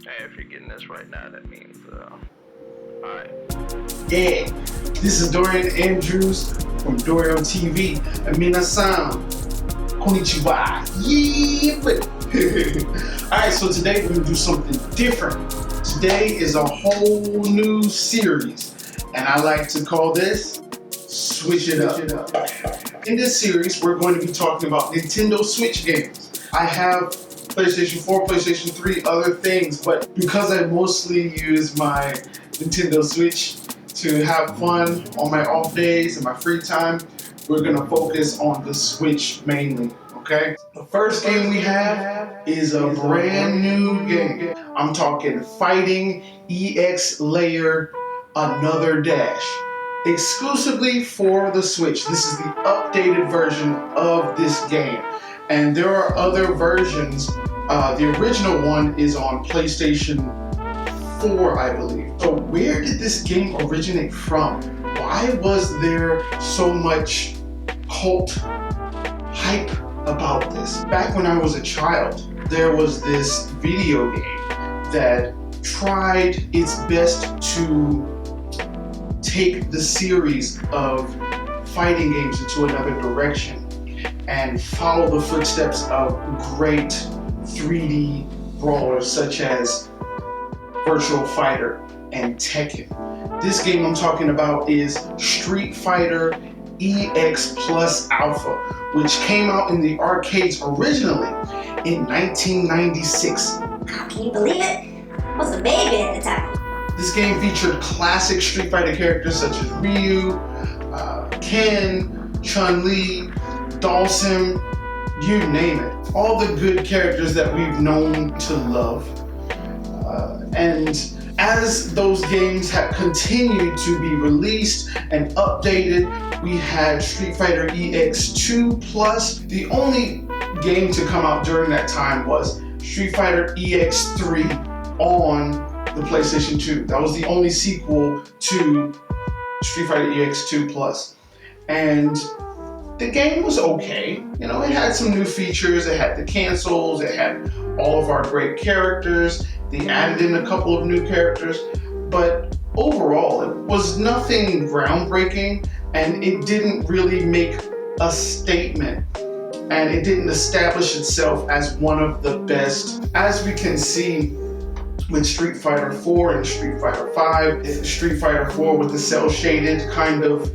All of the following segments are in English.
Hey, if you're getting this right now, that means, alright. Yeah, this is Dorian Andrews from Dorian TV. And minasan, konnichiwa. Yeah. Alright, so today we're gonna do something different. Today is a whole new series, and I like to call this Switch It Up. In this series, we're going to be talking about Nintendo Switch games. I have PlayStation 4, PlayStation 3, other things, but because I mostly use my Nintendo Switch to have fun on my off days and my free time, we're gonna focus on the Switch mainly, okay? The first game we have is a brand new game. I'm talking Fighting EX Layer Another Dash. Exclusively for the Switch. This is the updated version of this game. And there are other versions. The original one is on PlayStation 4, I believe. So where did this game originate from? Why was there so much cult hype about this? Back when I was a child, there was this video game that tried its best to take the series of fighting games into another direction and follow the footsteps of great 3D brawlers such as Virtual Fighter and Tekken. This game I'm talking about is Street Fighter EX Plus Alpha, which came out in the arcades originally in 1996. Can you believe it? I was a baby at the time. This game featured classic Street Fighter characters such as Ryu, Ken, Chun-Li, Dawson, you name it. All the good characters that we've known to love. And as those games have continued to be released and updated, we had Street Fighter EX2 Plus. The only game to come out during that time was Street Fighter EX3 on the PlayStation 2. That was the only sequel to Street Fighter EX2 Plus. And the game was okay. You know, it had some new features. It had the cancels. It had all of our great characters. They added in a couple of new characters. But overall, it was nothing groundbreaking, and it didn't really make a statement. And it didn't establish itself as one of the best. As we can see, with Street Fighter 4 and Street Fighter 5, Street Fighter 4 with the cel-shaded kind of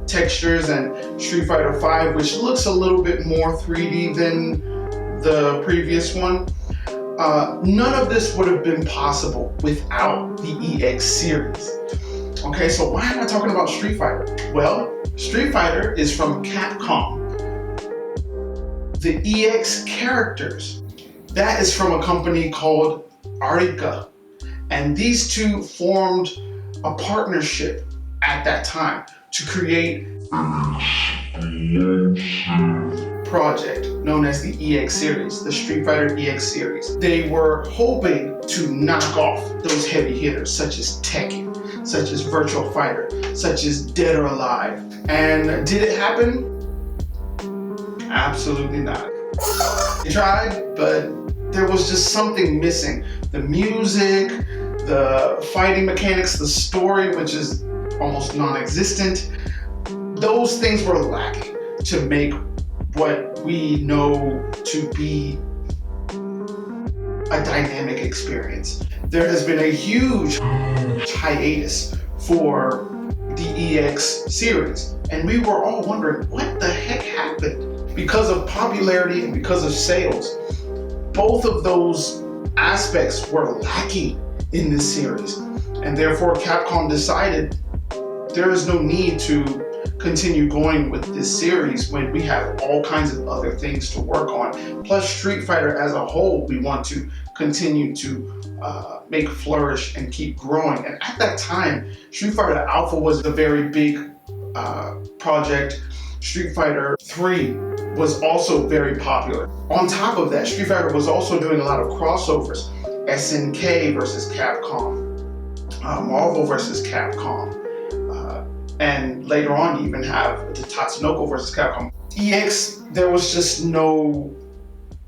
textures, and Street Fighter 5 which looks a little bit more 3D than the previous one. None of this would have been possible without the EX series. Okay, so why am I talking about Street Fighter? Well, Street Fighter is from Capcom. The EX characters, that is from a company called Arica, and these two formed a partnership at that time to create an exclusive project known as the EX series, the Street Fighter EX series. They were hoping to knock off those heavy hitters such as Tekken, such as Virtual Fighter, such as Dead or Alive. And did it happen? Absolutely not. They tried, but there was just something missing. The music, the fighting mechanics, the story, which is almost non-existent, those things were lacking to make what we know to be a dynamic experience. There has been a huge hiatus for the EX series, and we were all wondering what the heck happened. Because of popularity and because of sales, both of those aspects were lacking in this series, and therefore Capcom decided there is no need to continue going with this series when we have all kinds of other things to work on. Plus, Street Fighter as a whole, we want to continue to make flourish and keep growing. And at that time, Street Fighter Alpha was a very big project. Street Fighter 3 was also very popular. On top of that, Street Fighter was also doing a lot of crossovers. SNK versus Capcom, Marvel versus Capcom, and later on you even have the Tatsunoko versus Capcom. EX, there was just no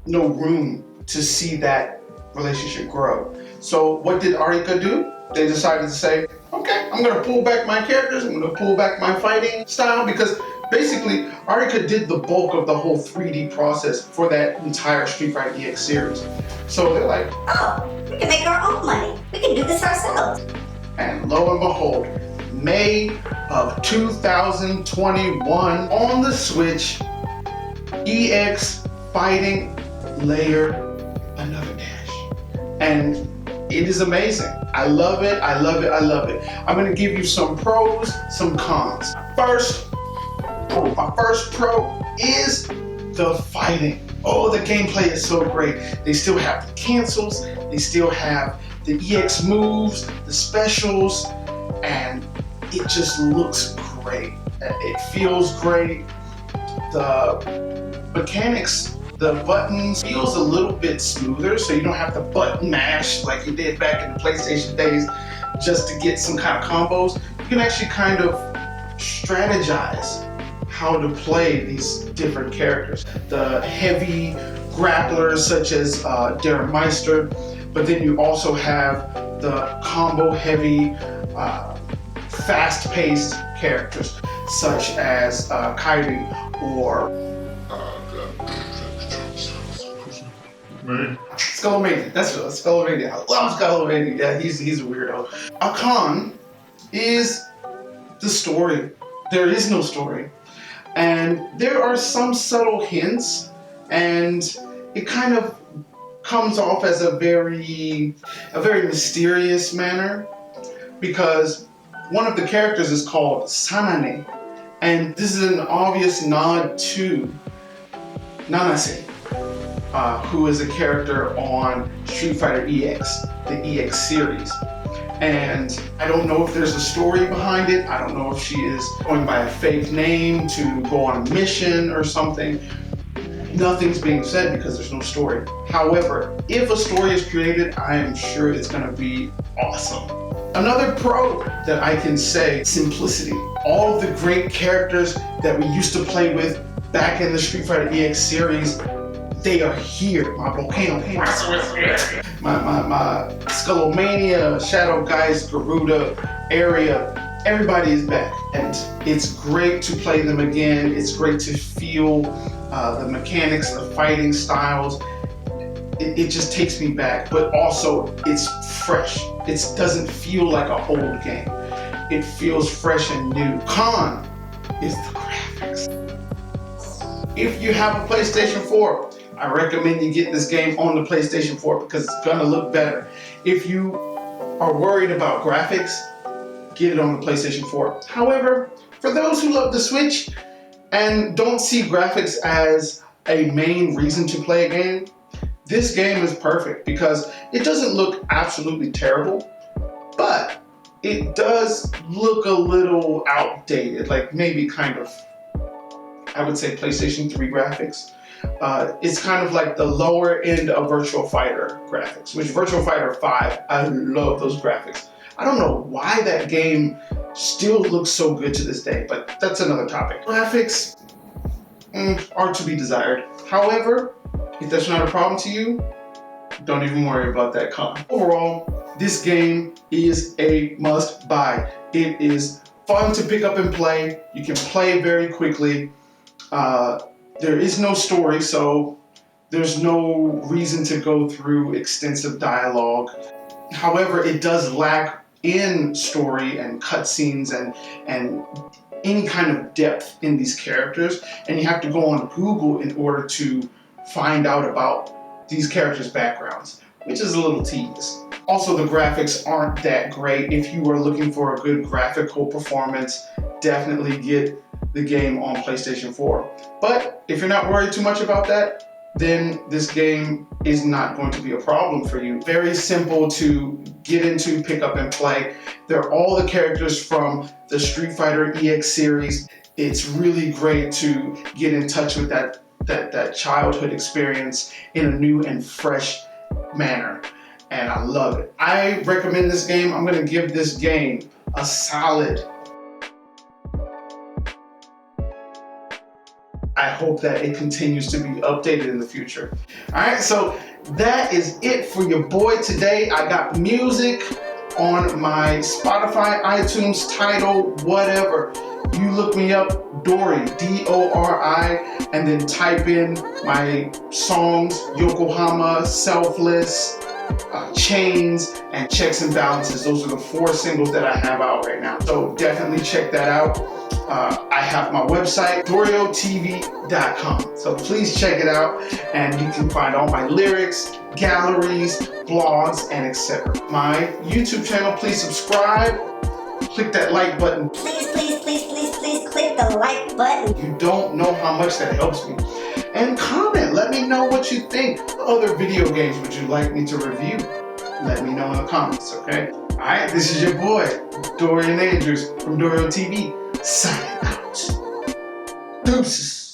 room to see that relationship grow. So what did Arika do? They decided to say, okay, I'm gonna pull back my characters, I'm gonna pull back my fighting style, because basically Arika did the bulk of the whole 3D process for that entire Street Fighter EX series. So they're like, oh, we can make our own money. We can do this ourselves. and lo and behold, May of 2021 on the Switch, EX Fighting Layer Another Dash. And it is amazing. I love it, I love it, I love it. I'm gonna give you some pros, some cons. My first pro is the fighting. Oh, the gameplay is so great. They still have the cancels, they still have the EX moves, the specials, and it just looks great. It feels great. The mechanics, the buttons feels a little bit smoother, so you don't have to button mash like you did back in the PlayStation days just to get some kind of combos. You can actually kind of strategize how to play these different characters. The heavy grapplers such as Meister, but then you also have the combo heavy, fast-paced characters such as Kairi or Skullomania. That's what Skullomania. I love Skullomania. Yeah, he's a weirdo. A con is the story. There is no story. And there are some subtle hints, and it kind of comes off as a very mysterious manner, because one of the characters is called Sanane, and this is an obvious nod to Nanase, who is a character on Street Fighter EX, the EX series. And I don't know if there's a story behind it. I don't know if she is going by a fake name to go on a mission or something. Nothing's being said because there's no story. However, if a story is created, I am sure it's gonna be awesome. Another pro that I can say, simplicity. All of the great characters that we used to play with back in the Street Fighter EX series, they are here. My Volcano, my Skullomania, Shadow Geist, Garuda, Area, everybody is back. And it's great to play them again. It's great to feel the mechanics, the fighting styles. It just takes me back, but also it's fresh. It doesn't feel like an old game. It feels fresh and new. Con is the graphics. If you have a PlayStation 4, I recommend you get this game on the PlayStation 4 because it's gonna look better. If you are worried about graphics, get it on the PlayStation 4. However, for those who love the Switch and don't see graphics as a main reason to play a game, this game is perfect because it doesn't look absolutely terrible, but it does look a little outdated, like maybe kind of, I would say PlayStation 3 graphics. It's kind of like the lower end of Virtua Fighter graphics, which Virtua Fighter 5, I love those graphics. I don't know why that game still looks so good to this day, but that's another topic. Graphics are to be desired. However, if that's not a problem to you, don't even worry about that con. Overall, this game is a must buy. It is fun to pick up and play. You can play very quickly. There is no story, so there's no reason to go through extensive dialogue. However, it does lack in story and cutscenes and any kind of depth in these characters, and you have to go on Google in order to find out about these characters' backgrounds, which is a little tedious. Also, the graphics aren't that great. If you are looking for a good graphical performance, definitely get the game on PlayStation 4. But if you're not worried too much about that, then this game is not going to be a problem for you. Very simple to get into, pick up, and play. They're all the characters from the Street Fighter EX series. It's really great to get in touch with that childhood experience in a new and fresh manner. And I love it. I recommend this game. I'm gonna give this game a solid, I hope that it continues to be updated in the future. All right, so that is it for your boy today. I got music on my Spotify, iTunes, Tidal, whatever. You look me up, Dori, D-O-R-I, and then type in my songs, Yokohama, Selfless, Chains, and Checks and Balances. Those are the 4 singles that I have out right now. So definitely check that out. I have my website, doriotv.com. So please check it out, and you can find all my lyrics, galleries, blogs, and etc. My YouTube channel, please subscribe. Click that like button. Please, please, please, please, please click the like button. You don't know how much that helps me. And comment, let me know what you think. What other video games would you like me to review? Let me know in the comments, okay? All right, this is your boy, Dorian Andrews from Dorio TV, signing out. Deuces.